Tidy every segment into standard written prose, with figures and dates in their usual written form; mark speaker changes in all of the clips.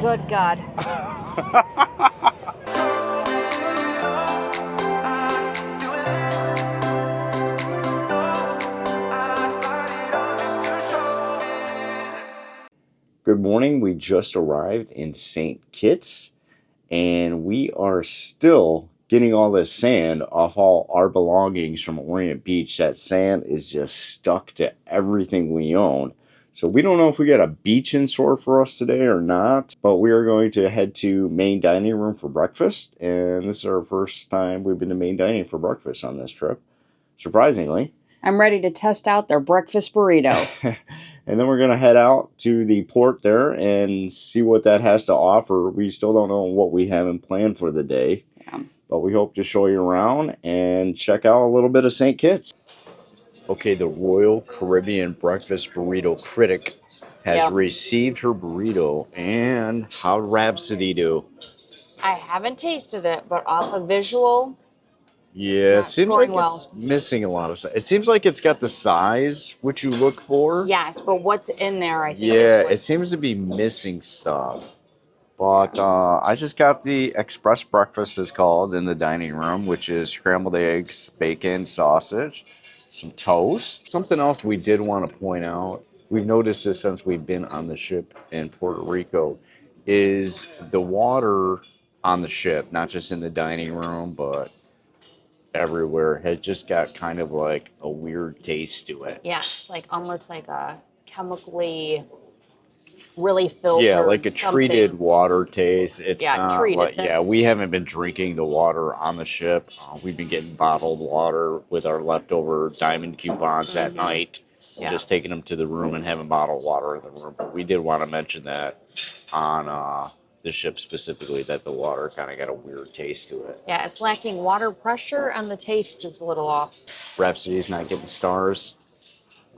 Speaker 1: Good God.
Speaker 2: Good morning. We just arrived in St. Kitts, and we are still getting all this sand off all our belongings from Orient Beach. That sand is just stuck to everything we own. So we don't know if we got a beach in store for us today or not, but we are going to head to main dining room for breakfast. And this is our first time we've been to main dining for breakfast on this trip, surprisingly.
Speaker 1: I'm ready to test out their breakfast burrito.
Speaker 2: And then we're going to head out to the port there and see what that has to offer. We still don't know what we have in plan for the day.
Speaker 1: Yeah.
Speaker 2: But we hope to show you around and check out a little bit of St. Kitts. Okay, the Royal Caribbean Breakfast Burrito Critic has received her burrito. And how'd Rhapsody do?
Speaker 1: I haven't tasted it, but off a visual,
Speaker 2: Yeah, it seems like
Speaker 1: well.
Speaker 2: it's missing a lot of stuff. It seems like it's got the size which you look for.
Speaker 1: Yes, but what's in there, I think.
Speaker 2: Yeah, it seems to be missing stuff. But I just got the express breakfast, is called, in the dining room, which is scrambled eggs, bacon, sausage, some toast. Something else we did want to point out, we've noticed this since we've been on the ship in Puerto Rico, is the water on the ship, not just in the dining room, but everywhere, had just got kind of like a weird taste to it.
Speaker 1: Yes, like almost like a chemically really filtered.
Speaker 2: Yeah, like a treated water taste. It's not
Speaker 1: treated.
Speaker 2: like, yeah, we haven't been drinking the water on the ship. We've been getting bottled water with our leftover diamond coupons at night.
Speaker 1: Yeah.
Speaker 2: Just taking them to the room and having bottled water in the room. But we did want to mention that on the ship specifically, that the water kind of got a weird taste to it.
Speaker 1: Yeah, it's lacking water pressure and the taste is a little off.
Speaker 2: Rhapsody's not getting stars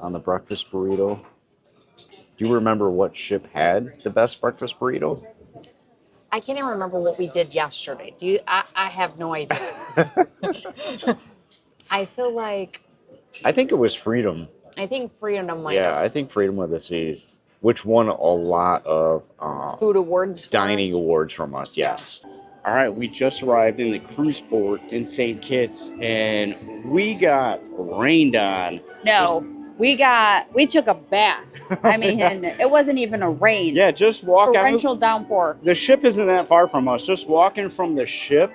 Speaker 2: on the breakfast burrito. Do you remember what ship had the best breakfast burrito?
Speaker 1: I can't even remember what we did yesterday. I have no idea. I feel like...
Speaker 2: I think it was Freedom.
Speaker 1: I think Freedom might
Speaker 2: have. I think Freedom of the Seas, which won a lot of
Speaker 1: food awards,
Speaker 2: dining awards from us. Yes. All right, we just arrived in the cruise port in St. Kitts, and we got rained on.
Speaker 1: No, we took a bath. I mean, and it wasn't even a rain.
Speaker 2: Yeah, just walk.
Speaker 1: Torrential downpour.
Speaker 2: The ship isn't that far from us. Just walking from the ship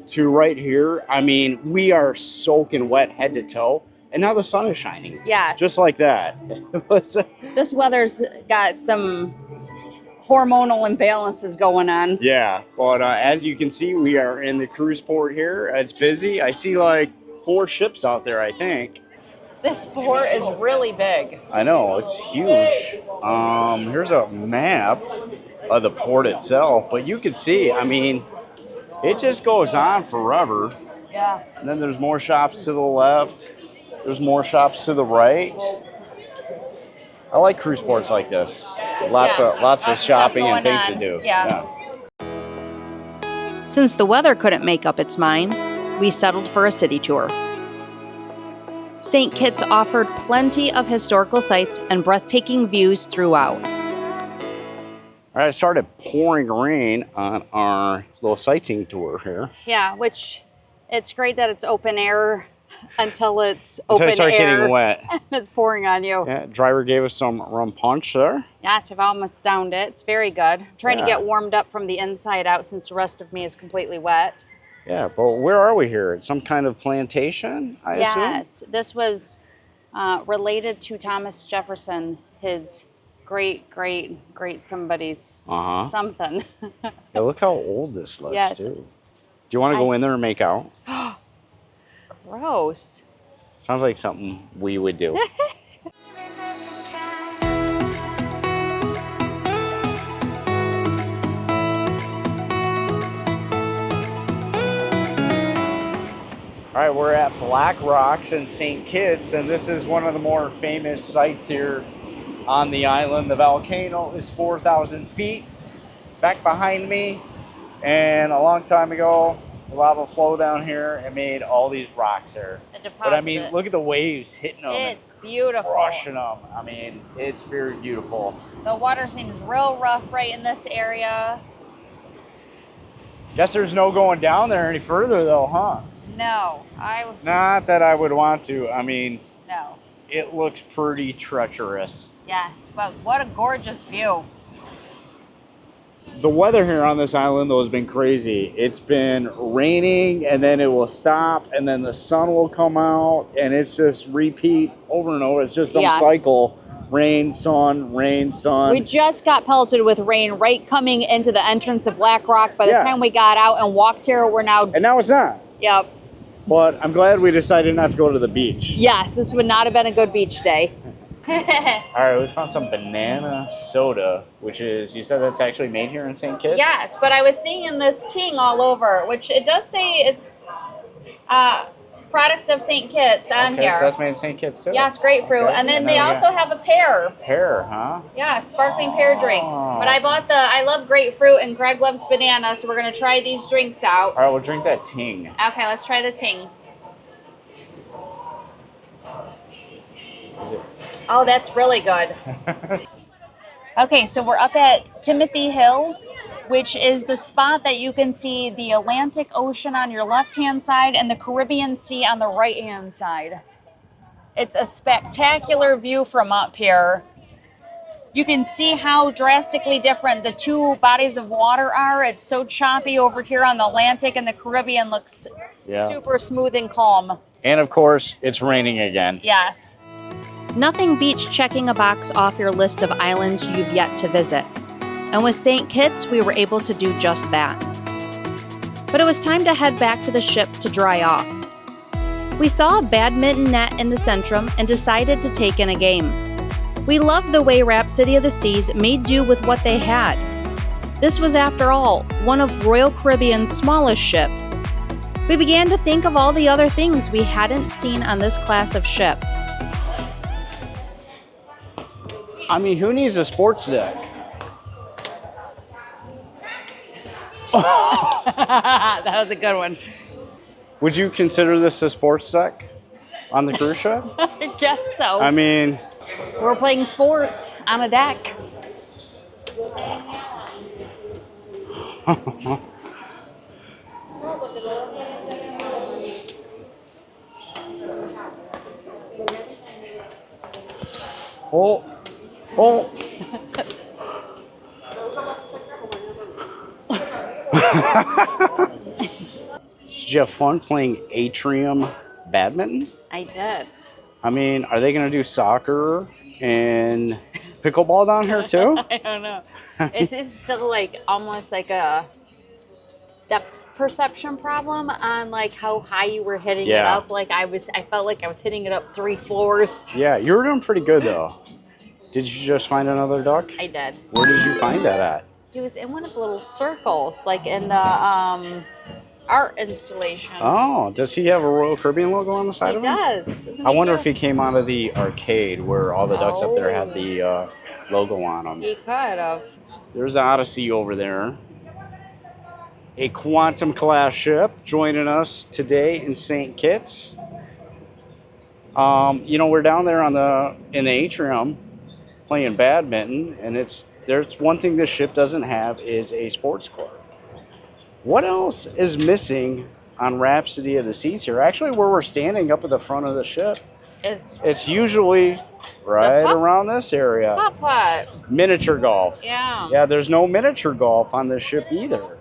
Speaker 2: to right here, I mean, we are soaking wet head to toe. And now the sun is shining.
Speaker 1: Yeah.
Speaker 2: Just like that.
Speaker 1: This weather's got some hormonal imbalances going on.
Speaker 2: Yeah. But as you can see, we are in the cruise port here. It's busy. I see like 4 ships out there, I think.
Speaker 1: This port is really big.
Speaker 2: I know. It's huge. Here's a map of the port itself. But you can see, I mean, it just goes on forever.
Speaker 1: Yeah.
Speaker 2: And then there's more shops to the left. There's more shops to the right. I like cruise ports like this. Lots of shopping and things to do.
Speaker 1: Yeah. Since the weather couldn't make up its mind, we settled for a city tour. St. Kitts offered plenty of historical sites and breathtaking views throughout.
Speaker 2: All right, it started pouring rain on our little sightseeing tour here.
Speaker 1: Yeah, which it's great that it's open air. Until it's open air.
Speaker 2: Until it starts getting wet.
Speaker 1: It's pouring on you.
Speaker 2: Yeah, driver gave us some rum punch there.
Speaker 1: Yes, I've almost downed it. It's very good. I'm trying to get warmed up from the inside out since the rest of me is completely wet.
Speaker 2: Yeah, but where are we here? Some kind of plantation, I assume?
Speaker 1: Yes, this was related to Thomas Jefferson, his great somebody's something.
Speaker 2: Yeah, look how old this looks, too. Do you want to go in there and make out?
Speaker 1: Gross.
Speaker 2: Sounds like something we would do. All right, we're at Black Rocks in St. Kitts, and this is one of the more famous sites here on the island. The volcano is 4,000 feet back behind me, and a long time ago, lava flow down here and made all these rocks there. But I mean, look at the waves hitting them.
Speaker 1: It's beautiful.
Speaker 2: Crushing them. I mean, it's very beautiful.
Speaker 1: The water seems real rough right in this area.
Speaker 2: Guess there's no going down there any further though, huh?
Speaker 1: No,
Speaker 2: Not that I would want to. I mean,
Speaker 1: no.
Speaker 2: it looks pretty treacherous.
Speaker 1: Yes, but what a gorgeous view.
Speaker 2: The weather here on this island, though, has been crazy. It's been raining, and then it will stop, and then the sun will come out, and it's just repeat over and over. It's just some cycle. Rain, sun, rain, sun.
Speaker 1: We just got pelted with rain right coming into the entrance of Black Rock. By the time we got out and walked here, we're now...
Speaker 2: And now it's not.
Speaker 1: Yep.
Speaker 2: But I'm glad we decided not to go to the beach.
Speaker 1: Yes, this would not have been a good beach day.
Speaker 2: All right, we found some banana soda, which is, you said that's actually made here in St. Kitts?
Speaker 1: Yes, but I was seeing this ting all over, which it does say it's product of St. Kitts on here.
Speaker 2: So that's made in St. Kitts too?
Speaker 1: Yes, grapefruit. And then they also have a pear.
Speaker 2: Pear, huh?
Speaker 1: Yeah, sparkling pear drink. But I love grapefruit and Greg loves banana, so we're going to try these drinks out.
Speaker 2: All right, we'll drink that ting.
Speaker 1: Okay, let's try the ting. Oh, that's really good. Okay, so we're up at Timothy Hill, which is the spot that you can see the Atlantic Ocean on your left-hand side and the Caribbean Sea on the right-hand side. It's a spectacular view from up here. You can see how drastically different the two bodies of water are. It's so choppy over here on the Atlantic, and the Caribbean looks super smooth and calm.
Speaker 2: And of course, it's raining again.
Speaker 1: Yes. Nothing beats checking a box off your list of islands you've yet to visit. And with St. Kitts, we were able to do just that. But it was time to head back to the ship to dry off. We saw a badminton net in the Centrum and decided to take in a game. We loved the way Rhapsody of the Seas made do with what they had. This was, after all, one of Royal Caribbean's smallest ships. We began to think of all the other things we hadn't seen on this class of ship.
Speaker 2: I mean, who needs a sports deck?
Speaker 1: That was a good one.
Speaker 2: Would you consider this a sports deck on the cruise ship?
Speaker 1: I guess so.
Speaker 2: I mean...
Speaker 1: We're playing sports on a deck.
Speaker 2: Oh. Oh. Did you have fun playing atrium badminton?
Speaker 1: I did.
Speaker 2: I mean, are they going to do soccer and pickleball down here too?
Speaker 1: I don't know. It did feel like almost like a depth perception problem on like how high you were hitting it up. Like I felt like I was hitting it up 3 floors.
Speaker 2: Yeah, you were doing pretty good though. Did you just find another duck?
Speaker 1: I did.
Speaker 2: Where did you find that at?
Speaker 1: He was in one of the little circles, like in the art installation.
Speaker 2: Oh, does he have a Royal Caribbean logo on the side of him?
Speaker 1: He does. Isn't
Speaker 2: I wonder if he came out of the arcade where all the ducks up there had the logo on them.
Speaker 1: He could have.
Speaker 2: There's Odyssey over there. A quantum class ship joining us today in St. Kitts. You know, we're down there in the atrium playing badminton, and there's one thing this ship doesn't have is a sports court. What else is missing on Rhapsody of the Seas here? Actually, where we're standing up at the front of the ship, it's usually right around this area.
Speaker 1: Putt-putt.
Speaker 2: Miniature golf.
Speaker 1: Yeah.
Speaker 2: Yeah, there's no miniature golf on this ship either.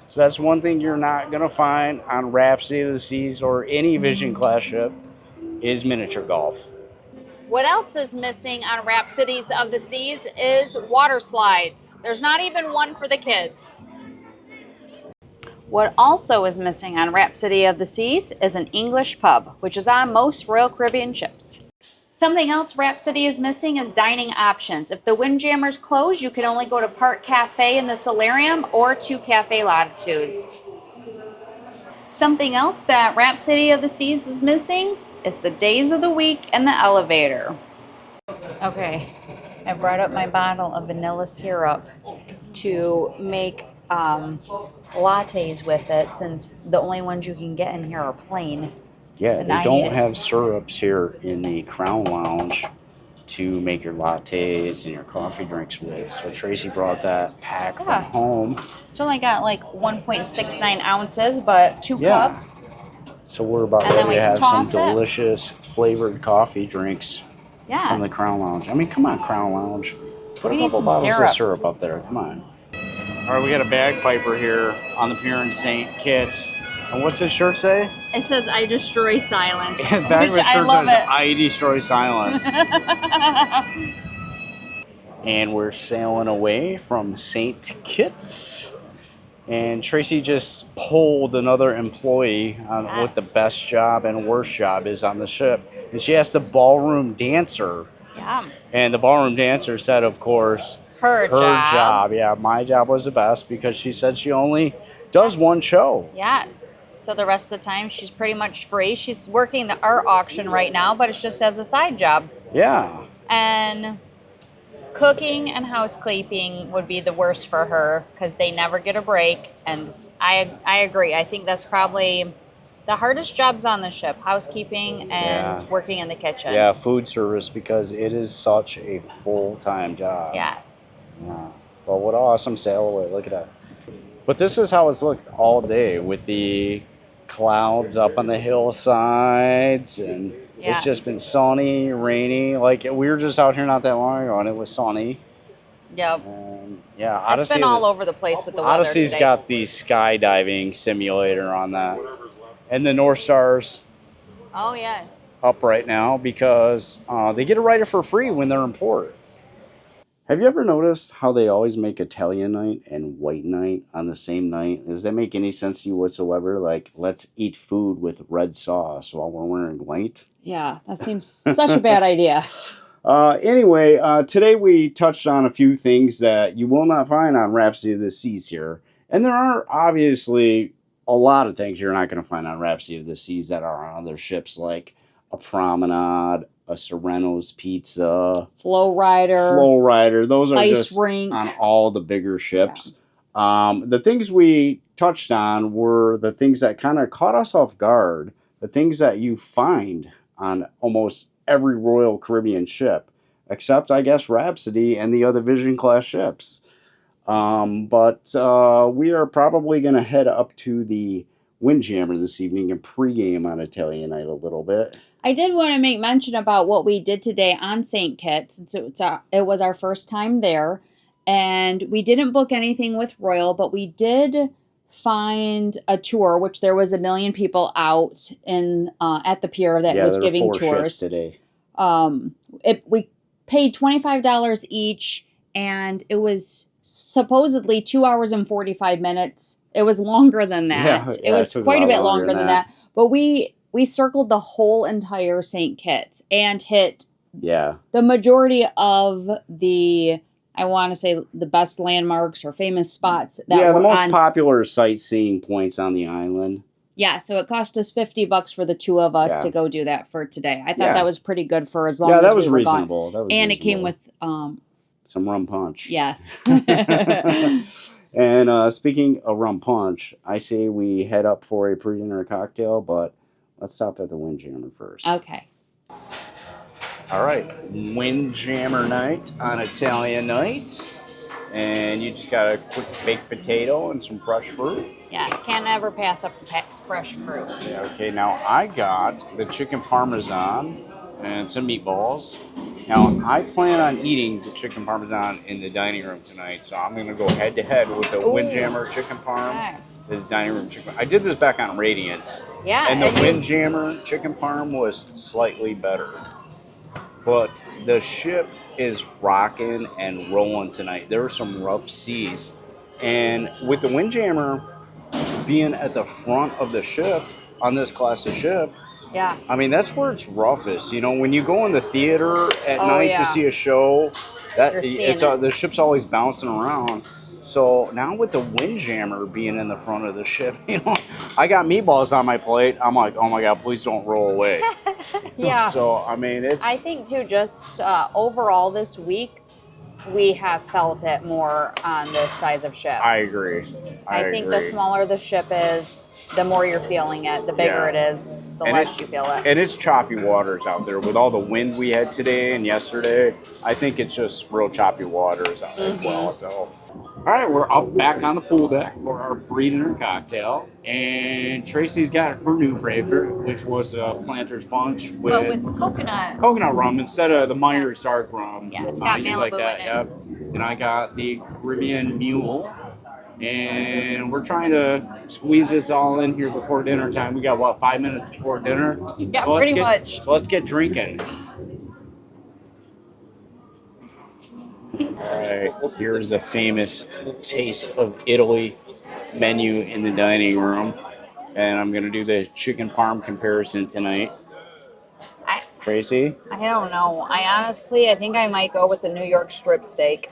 Speaker 2: So that's one thing you're not going to find on Rhapsody of the Seas or any Vision class ship is miniature golf.
Speaker 1: What else is missing on Rhapsodies of the Seas is water slides. There's not even one for the kids. What also is missing on Rhapsody of the Seas is an English pub, which is on most Royal Caribbean ships. Something else Rhapsody is missing is dining options. If the Windjammers close, you can only go to Park Cafe in the Solarium or to Cafe Latitudes. Something else that Rhapsody of the Seas is missing is the days of the week and the elevator. Okay, I brought up my bottle of vanilla syrup to make lattes with it, since the only ones you can get in here are plain.
Speaker 3: Yeah,
Speaker 1: And
Speaker 3: they don't have syrups here in the Crown Lounge to make your lattes and your coffee drinks with. So Tracy brought that pack from home.
Speaker 1: It's only got like 1.69 ounces, but 2 cups.
Speaker 3: So we're about
Speaker 1: And then
Speaker 3: ready
Speaker 1: we
Speaker 3: to
Speaker 1: can
Speaker 3: have some
Speaker 1: toss it.
Speaker 3: delicious flavored coffee drinks from the Crown Lounge. I mean, come on, Crown Lounge. Put
Speaker 1: We
Speaker 3: a
Speaker 1: need
Speaker 3: couple
Speaker 1: some
Speaker 3: bottles
Speaker 1: syrups.
Speaker 3: of syrup up there. Come on. All right, we got a bagpiper here on the pier in St. Kitts. And what's his shirt say?
Speaker 1: It says, "I destroy silence."
Speaker 3: And back of his shirt says, "I destroy silence." And we're sailing away from St. Kitts. And Tracy just pulled another employee on what the best job and worst job is on the ship. And she asked the ballroom dancer.
Speaker 1: Yeah.
Speaker 3: And the ballroom dancer said, of course,
Speaker 1: Her job.
Speaker 3: Yeah, my job was the best because she said she only does one show.
Speaker 1: Yes. So the rest of the time, she's pretty much free. She's working the art auction right now, but it's just as a side job.
Speaker 3: Yeah.
Speaker 1: And cooking and housekeeping would be the worst for her because they never get a break. And I agree. I think that's probably the hardest jobs on the ship, housekeeping and working in the kitchen.
Speaker 3: Yeah, food service, because it is such a full-time job.
Speaker 1: Yes.
Speaker 3: Yeah. Well, what awesome sail away. Look at that. But this is how it's looked all day with the clouds up on the hillsides, and it's just been sunny, rainy. Like, we were just out here not that long ago and it was sunny.
Speaker 1: Yep.
Speaker 3: Yeah, Odyssey.
Speaker 1: It's been all over the place with the weather
Speaker 3: Odyssey's
Speaker 1: today.
Speaker 3: got the skydiving simulator on that. And the North Star's up right now because they get a rider for free when they're in port. Have you ever noticed how they always make Italian night and white night on the same night? Does that make any sense to you whatsoever? Like, let's eat food with red sauce while we're wearing white?
Speaker 1: Yeah, that seems such a bad idea.
Speaker 3: Anyway, today we touched on a few things that you will not find on Rhapsody of the Seas here. And there are obviously a lot of things you're not going to find on Rhapsody of the Seas that are on other ships, like a promenade, a Sereno's Pizza,
Speaker 1: Flow Rider.
Speaker 3: Those are
Speaker 1: ice
Speaker 3: just
Speaker 1: rink
Speaker 3: on all the bigger ships. Yeah. The things we touched on were the things that kind of caught us off guard, the things that you find on almost every Royal Caribbean ship, except, I guess, Rhapsody and the other Vision class ships. But we are probably going to head up to the Windjammer this evening and pregame on Italian night a little bit.
Speaker 1: I did want to make mention about what we did today on St. Kitts. It was our first time there, and we didn't book anything with Royal, but we did find a tour, which there was 1 million people out in at the pier that was giving tours
Speaker 3: today.
Speaker 1: We paid $25 each, and it was supposedly 2 hours and 45 minutes. It was longer than that. It was quite a bit longer than that. But we circled the whole entire St. Kitts and hit the majority of the, I want to say, the best landmarks or famous spots that were
Speaker 3: the most popular sightseeing points on the island.
Speaker 1: Yeah, so it cost us $50 for the two of us to go do that for today. I thought that was pretty good for as long as we were gone. Yeah, that was reasonable. And it came with
Speaker 3: some rum punch.
Speaker 1: Yes.
Speaker 3: And speaking of rum punch, I say we head up for a pre-dinner cocktail, but let's stop at the Windjammer first.
Speaker 1: Okay.
Speaker 3: All right, Windjammer night on Italian night. And you just got a quick baked potato and some fresh fruit.
Speaker 1: Yes, can't ever pass up the fresh fruit.
Speaker 3: Yeah, okay, now I got the chicken parmesan and some meatballs. Now, I plan on eating the chicken parmesan in the dining room tonight, so I'm going to go head-to-head with the Windjammer chicken parm. This dining room chicken. I did this back on Radiance.
Speaker 1: Yeah.
Speaker 3: And the Windjammer chicken parm was slightly better. But the ship is rocking and rolling tonight. There were some rough seas. And with the Windjammer being at the front of the ship on this class of ship, I mean, that's where it's roughest. You know, when you go in the theater at night to see a show, the ship's always bouncing around. So now with the Windjammer being in the front of the ship, you know, I got meatballs on my plate. I'm like, oh my God, please don't roll away.
Speaker 1: Yeah.
Speaker 3: So, I mean, it's...
Speaker 1: I think, too, just overall this week, we have felt it more on this size of ship.
Speaker 3: I agree.
Speaker 1: I think the smaller the ship is, the more you're feeling it. The bigger it is, the less you feel it.
Speaker 3: And it's choppy waters out there with all the wind we had today and yesterday. I think it's just real choppy waters out as well. So, all right, we're up back on the pool deck for our breeding cocktail, and Tracy's got her new favorite, which was a Planters Punch with coconut rum instead of the Myers dark rum.
Speaker 1: Yeah, it's got
Speaker 3: you
Speaker 1: Malibu
Speaker 3: like that,
Speaker 1: in it.
Speaker 3: yep. And I got the Caribbean Mule. And we're trying to squeeze this all in here before dinner time. We got, what, 5 minutes before dinner?
Speaker 1: Yeah, pretty much.
Speaker 3: So let's get drinking. All right, here's a famous Taste of Italy menu in the dining room. And I'm going to do the chicken parm comparison tonight. Tracy?
Speaker 1: I don't know. I think I might go with the New York strip steak.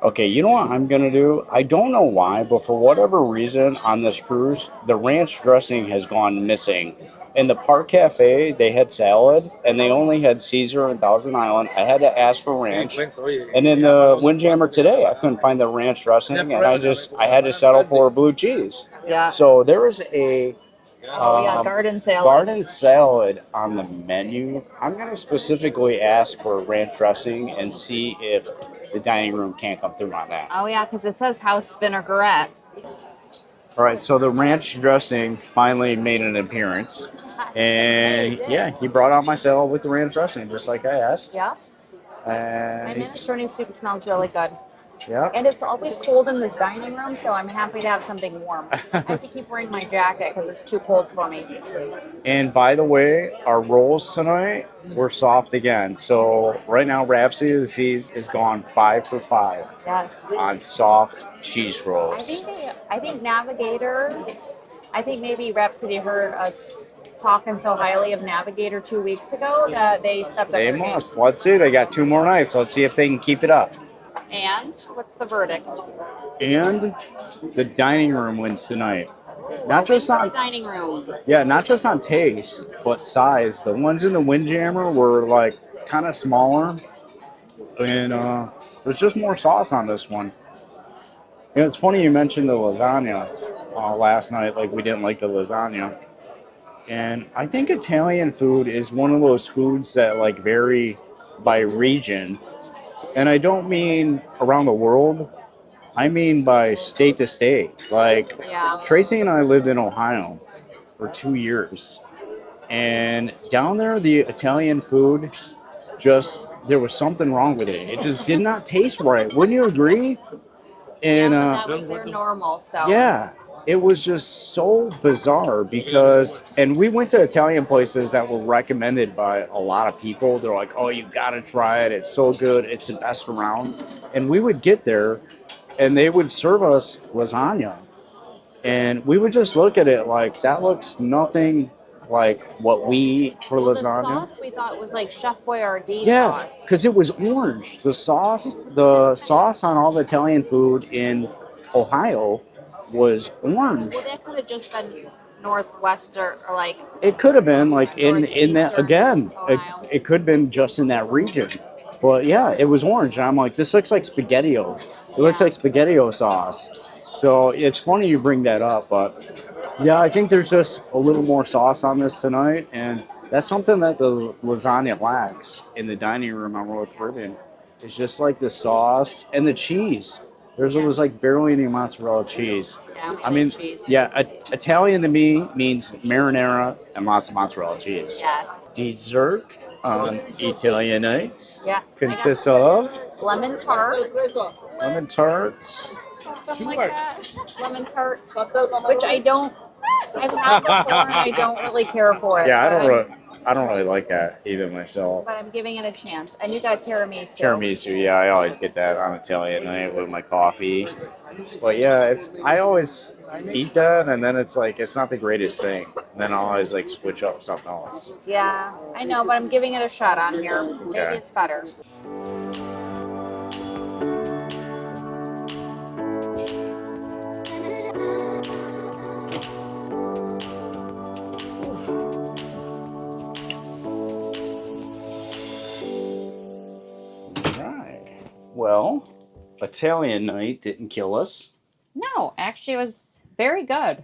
Speaker 3: Okay, you know what I'm gonna do? I don't know why, but for whatever reason on this cruise, the ranch dressing has gone missing. In the Park Cafe, they had salad, and they only had Caesar and Thousand Island. I had to ask for ranch. And in the Windjammer today, I couldn't find the ranch dressing, and I had to settle for blue cheese.
Speaker 1: Yeah.
Speaker 3: So there is a
Speaker 1: garden salad.
Speaker 3: Garden salad on the menu. I'm going to specifically ask for ranch dressing and see if the dining room can't come through on that.
Speaker 1: Oh, yeah, because it says house vinaigrette.
Speaker 3: All right, so the ranch dressing finally made an appearance. And yeah, he brought out my salad with the ranch dressing, just like I asked.
Speaker 1: Yeah.
Speaker 3: And
Speaker 1: My minestrone soup smells really good.
Speaker 3: Yeah.
Speaker 1: And it's always cold in this dining room, so I'm happy to have something warm. I have to keep wearing my jacket because it's too cold for me.
Speaker 3: And by the way, our rolls tonight were soft again. So right now, Rhapsody of the Seas is gone 5 for 5 on soft cheese rolls.
Speaker 1: I think Navigator, I think maybe Rhapsody heard us talking so highly of Navigator 2 weeks ago that they stepped up
Speaker 3: They
Speaker 1: their game.
Speaker 3: must. Let's see. They got 2 more nights. Let's see if they can keep it up.
Speaker 1: And what's the verdict?
Speaker 3: And the dining room wins tonight. Not just on
Speaker 1: the dining room.
Speaker 3: Yeah, not just on taste, but size. The ones in the Windjammer were like kind of smaller, and there's just more sauce on this one. You know, it's funny you mentioned the lasagna last night. Like we didn't like the lasagna, and I think Italian food is one of those foods that like vary by region. And I don't mean around the world. I mean by state to state. Like, Tracy and I lived in Ohio for 2 years. And down there, the Italian food, there was something wrong with it. It just did not taste right. Wouldn't you agree? And,
Speaker 1: that was their normal, so.
Speaker 3: Yeah. It was just so bizarre and we went to Italian places that were recommended by a lot of people. They're like, oh, you gotta try it. It's so good. It's the best around. And we would get there and they would serve us lasagna. And we would just look at it like, that looks nothing like what we eat for lasagna.
Speaker 1: The sauce we thought was like Chef Boyardee sauce.
Speaker 3: Yeah, because it was orange. The sauce on all the Italian food in Ohio was orange.
Speaker 1: Well, that could have just been Northwest or like.
Speaker 3: It could have been like in that again. It could have been just in that region, but yeah, it was orange. And I'm like, this looks like spaghettio. It looks like spaghettio sauce. So it's funny you bring that up, but yeah, I think there's just a little more sauce on this tonight, and that's something that the lasagna lacks in the dining room on Royal Caribbean. It's just like the sauce and the cheese. There's always like barely any mozzarella cheese.
Speaker 1: Yeah,
Speaker 3: I mean,
Speaker 1: cheese.
Speaker 3: yeah, Italian to me means marinara and lots of mozzarella cheese.
Speaker 1: Yes.
Speaker 3: Dessert on Italian night consists
Speaker 1: of
Speaker 3: of
Speaker 1: lemon tart.
Speaker 3: Lemon tart.
Speaker 1: Something like that. Lemon tart, which I've had before and I don't really care for it.
Speaker 3: Yeah, I don't really like that either myself.
Speaker 1: But I'm giving it a chance. And you got tiramisu.
Speaker 3: Tiramisu, yeah, I always get that on Italian night with my coffee. But yeah, I always eat that, and then it's like it's not the greatest thing. And then I'll always like switch up something else.
Speaker 1: Yeah, I know, but I'm giving it a shot on here. Maybe it's better.
Speaker 3: Well, Italian night didn't kill us.
Speaker 1: No, actually, it was very good.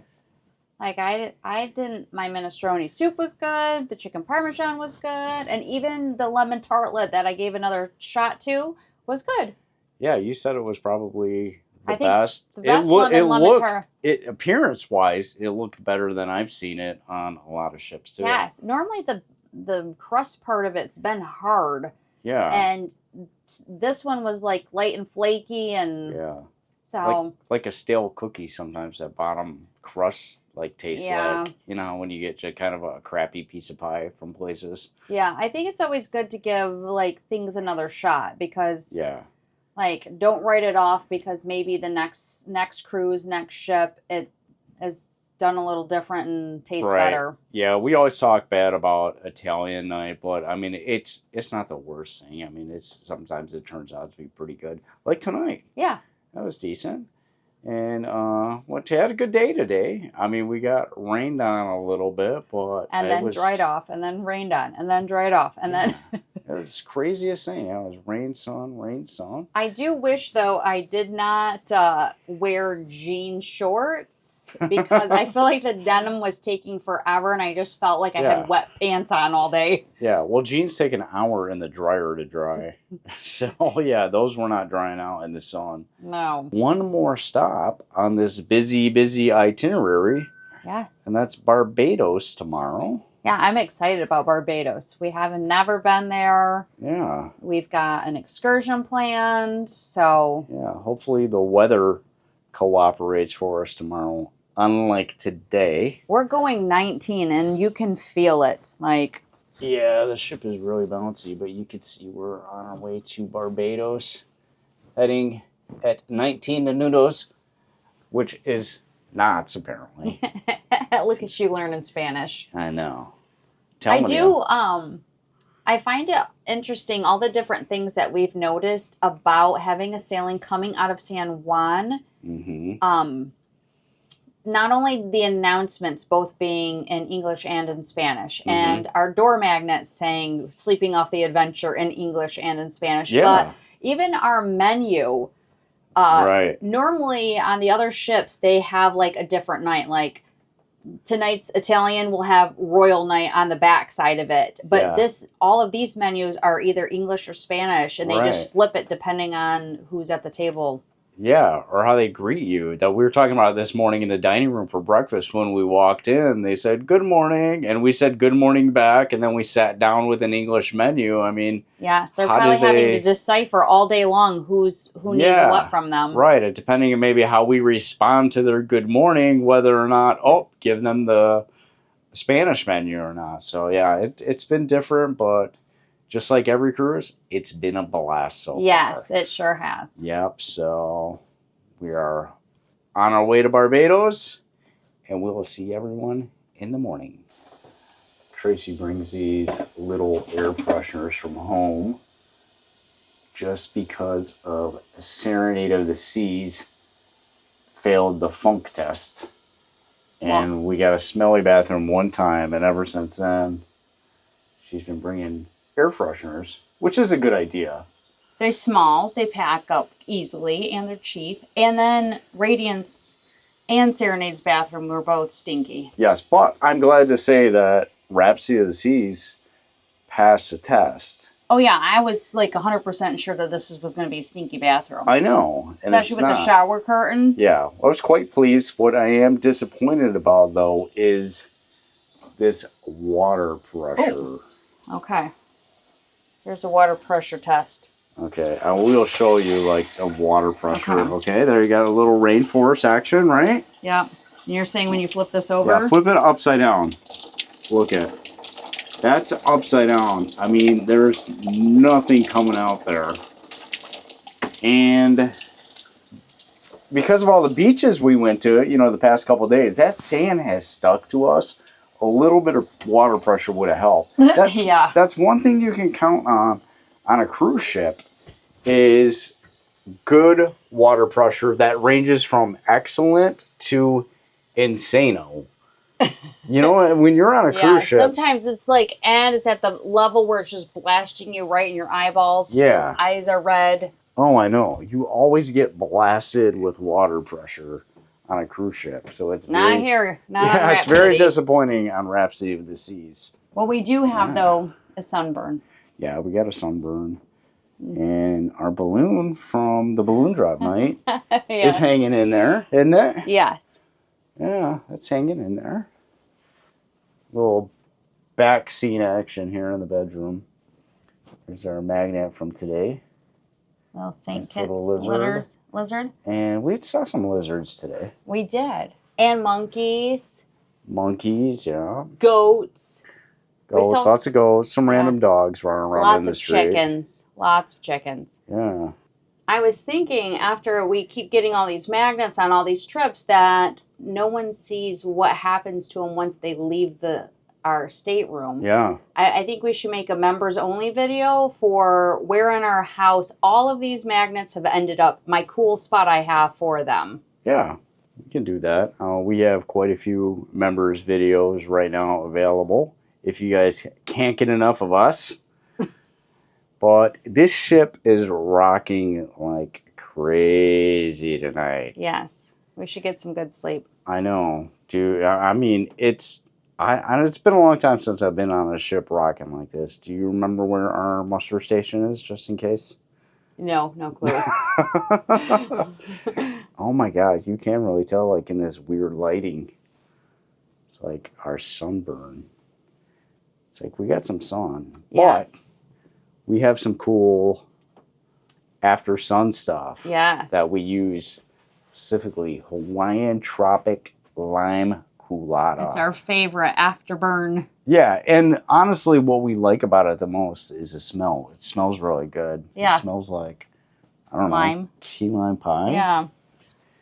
Speaker 1: Like I didn't. My minestrone soup was good. The chicken parmesan was good, and even the lemon tartlet that I gave another shot to was good.
Speaker 3: Yeah, you said it was probably the
Speaker 1: I think
Speaker 3: best.
Speaker 1: the best
Speaker 3: It
Speaker 1: lemon
Speaker 3: looked,
Speaker 1: tart.
Speaker 3: appearance wise, it looked better than I've seen it on a lot of ships too.
Speaker 1: Yes, normally the crust part of it's been hard,
Speaker 3: Yeah.
Speaker 1: and this one was like light and flaky, and
Speaker 3: Yeah.
Speaker 1: so
Speaker 3: Like a stale cookie sometimes that bottom crust like tastes
Speaker 1: Yeah.
Speaker 3: like, you know, when you get just kind of a crappy piece of pie from places.
Speaker 1: yeah, I think it's always good to give like things another shot because
Speaker 3: Yeah.
Speaker 1: like don't write it off because maybe the next cruise, next ship, it is done a little different and tastes
Speaker 3: Right.
Speaker 1: better.
Speaker 3: Yeah, we always talk bad about Italian night, but I mean it's not the worst thing. I mean it's sometimes it turns out to be pretty good. Like tonight.
Speaker 1: Yeah.
Speaker 3: That was decent. And we had a good day today. I mean, we got rained on a little bit, but
Speaker 1: And
Speaker 3: it
Speaker 1: then
Speaker 3: was,
Speaker 1: dried off, and then rained on, and then dried off, and then
Speaker 3: it was craziest thing. It was rain, sun, rain, sun.
Speaker 1: I do wish though I did not wear jean shorts because I feel like the denim was taking forever, and I just felt like I
Speaker 3: Yeah.
Speaker 1: had wet pants on all day.
Speaker 3: Yeah, well, jeans take an hour in the dryer to dry. So, yeah, those were not drying out in the sun.
Speaker 1: No.
Speaker 3: One more stop on this busy itinerary,
Speaker 1: Yeah.
Speaker 3: and that's Barbados tomorrow.
Speaker 1: Yeah, I'm excited about Barbados. We haven't never been there.
Speaker 3: Yeah.
Speaker 1: We've got an excursion planned, so
Speaker 3: Yeah, hopefully the weather cooperates for us tomorrow. Unlike today.
Speaker 1: we're going 19 and you can feel it. Like,
Speaker 3: Yeah, the ship is really bouncy, but you could see we're on our way to Barbados, heading at 19 minutos, which is knots, apparently.
Speaker 1: look at you learning Spanish.
Speaker 3: I know.
Speaker 1: I do, I find it interesting, all the different things that we've noticed about having a sailing coming out of San Juan.
Speaker 3: Mm-hmm.
Speaker 1: Not only the announcements both being in English and in Spanish,
Speaker 3: Mhm.
Speaker 1: and our door magnets saying "Sleeping Off the Adventure" in English and in Spanish,
Speaker 3: Yeah.
Speaker 1: but even our menu.
Speaker 3: Right.
Speaker 1: Normally on the other ships they have like a different night, like tonight's Italian will have Royal Night on the back side of it, but
Speaker 3: Yeah.
Speaker 1: all of these menus are either English or Spanish, and they just
Speaker 3: Right.
Speaker 1: flip it depending on who's at the table.
Speaker 3: Yeah, or how they greet you. That we were talking about this morning in the dining room for breakfast when we walked in. They said, "Good morning," and we said, "Good morning" back, and then we sat down with an English menu. I mean,
Speaker 1: Yes, they're
Speaker 3: How
Speaker 1: probably
Speaker 3: do
Speaker 1: having
Speaker 3: they-
Speaker 1: to decipher all day long who needs
Speaker 3: Yeah,
Speaker 1: what from them.
Speaker 3: right. And depending on maybe how we respond to their good morning, whether or not, give them the Spanish menu or not. So, yeah, it's been different, but just like every cruise, it's been a blast so
Speaker 1: Yes,
Speaker 3: far.
Speaker 1: it sure has.
Speaker 3: Yep, so we are on our way to Barbados, and we will see everyone in the morning. Tracy brings these little air fresheners from home just because of Serenade of the Seas failed the funk test. And we got a smelly bathroom one time, and ever since then, she's been bringing air fresheners, which is a good idea.
Speaker 1: They're small, they pack up easily, and they're cheap. And then Radiance and Serenade's bathroom were both stinky.
Speaker 3: Yes, but I'm glad to say that Rhapsody of the Seas passed the test.
Speaker 1: Oh yeah, I was like 100% sure that this was going to be a stinky bathroom.
Speaker 3: I know. And
Speaker 1: especially with
Speaker 3: it's
Speaker 1: the
Speaker 3: not.
Speaker 1: shower curtain.
Speaker 3: Yeah, I was quite pleased. What I am disappointed about, though, is this water pressure.
Speaker 1: Oh. Okay. Here's a water pressure test.
Speaker 3: Okay, I will show you, like, a water pressure. Okay, there you got a little rainforest action, right?
Speaker 1: Yeah. And you're saying when you flip this over?
Speaker 3: Yeah, flip it upside down. Look at it. That's upside down. I mean, there's nothing coming out there. And because of all the beaches we went to, the past couple of days, that sand has stuck to us. A little bit of water pressure would have helped.
Speaker 1: Yeah.
Speaker 3: That's one thing you can count on a cruise ship is good water pressure that ranges from excellent to insano. When you're on a cruise ship.
Speaker 1: Sometimes it's like, and it's at the level where it's just blasting you right in your eyeballs.
Speaker 3: Yeah.
Speaker 1: Eyes are red.
Speaker 2: Oh, I know. You always get blasted with water pressure on a cruise ship, so it's
Speaker 1: Not
Speaker 2: very,
Speaker 1: here. Not on
Speaker 2: yeah, it's very
Speaker 1: Rhapsody.
Speaker 2: disappointing on Rhapsody of the Seas.
Speaker 1: What we do have,
Speaker 2: Yeah.
Speaker 1: though, is sunburn.
Speaker 2: Yeah, we got a sunburn. And our balloon from the balloon drop night is hanging in there, isn't it?
Speaker 1: Yes.
Speaker 2: Yeah, that's hanging in there. Little back scene action here in the bedroom. There's our magnet from today.
Speaker 1: Little St.
Speaker 2: Nice
Speaker 1: Kitts
Speaker 2: little
Speaker 1: lizard.
Speaker 2: And we saw some lizards today.
Speaker 1: We did. And monkeys.
Speaker 2: Monkeys, yeah.
Speaker 1: Goats.
Speaker 2: Goats, lots of goats. Some random dogs running around in the street.
Speaker 1: Lots of chickens. Lots of chickens.
Speaker 2: Yeah.
Speaker 1: I was thinking after we keep getting all these magnets on all these trips that no one sees what happens to them once they leave our stateroom.
Speaker 2: Yeah.
Speaker 1: I think we should make a members only video for where in our house all of these magnets have ended up, my cool spot I have for them.
Speaker 2: Yeah, we can do that. We have quite a few members videos right now available if you guys can't get enough of us. But this ship is rocking like crazy tonight.
Speaker 1: Yes, we should get some good sleep.
Speaker 2: I know, dude. I mean, it's been a long time since I've been on a ship rocking like this. Do you remember where our muster station is, just in case?
Speaker 1: No clue.
Speaker 2: Oh my God, you can really tell, like in this weird lighting. It's like our sunburn. It's like we got some sun,
Speaker 1: Yes.
Speaker 2: but we have some cool after sun stuff.
Speaker 1: Yes.
Speaker 2: That we use, specifically Hawaiian Tropic Lime Colada.
Speaker 1: It's our favorite afterburn.
Speaker 2: Yeah, and honestly, what we like about it the most is the smell. It smells really good.
Speaker 1: Yeah.
Speaker 2: It smells like, I don't
Speaker 1: Lime.
Speaker 2: know, key lime pie.
Speaker 1: Yeah.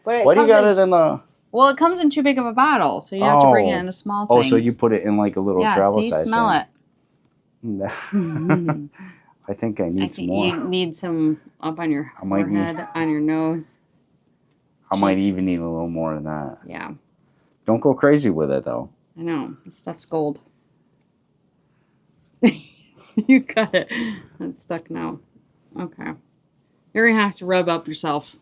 Speaker 1: But
Speaker 2: Why do you got it in the...
Speaker 1: Well, it comes in too big of a bottle, so you have to bring it in a small thing.
Speaker 2: Oh, so you put it in like a little travel size thing.
Speaker 1: Smell it.
Speaker 2: I think I need some more.
Speaker 1: You need some up on your forehead, on your nose.
Speaker 2: I might even need a little more than that.
Speaker 1: Yeah.
Speaker 2: Don't go crazy with it, though.
Speaker 1: I know. This stuff's gold. You got it. It's stuck now. Okay. You're going to have to rub up yourself.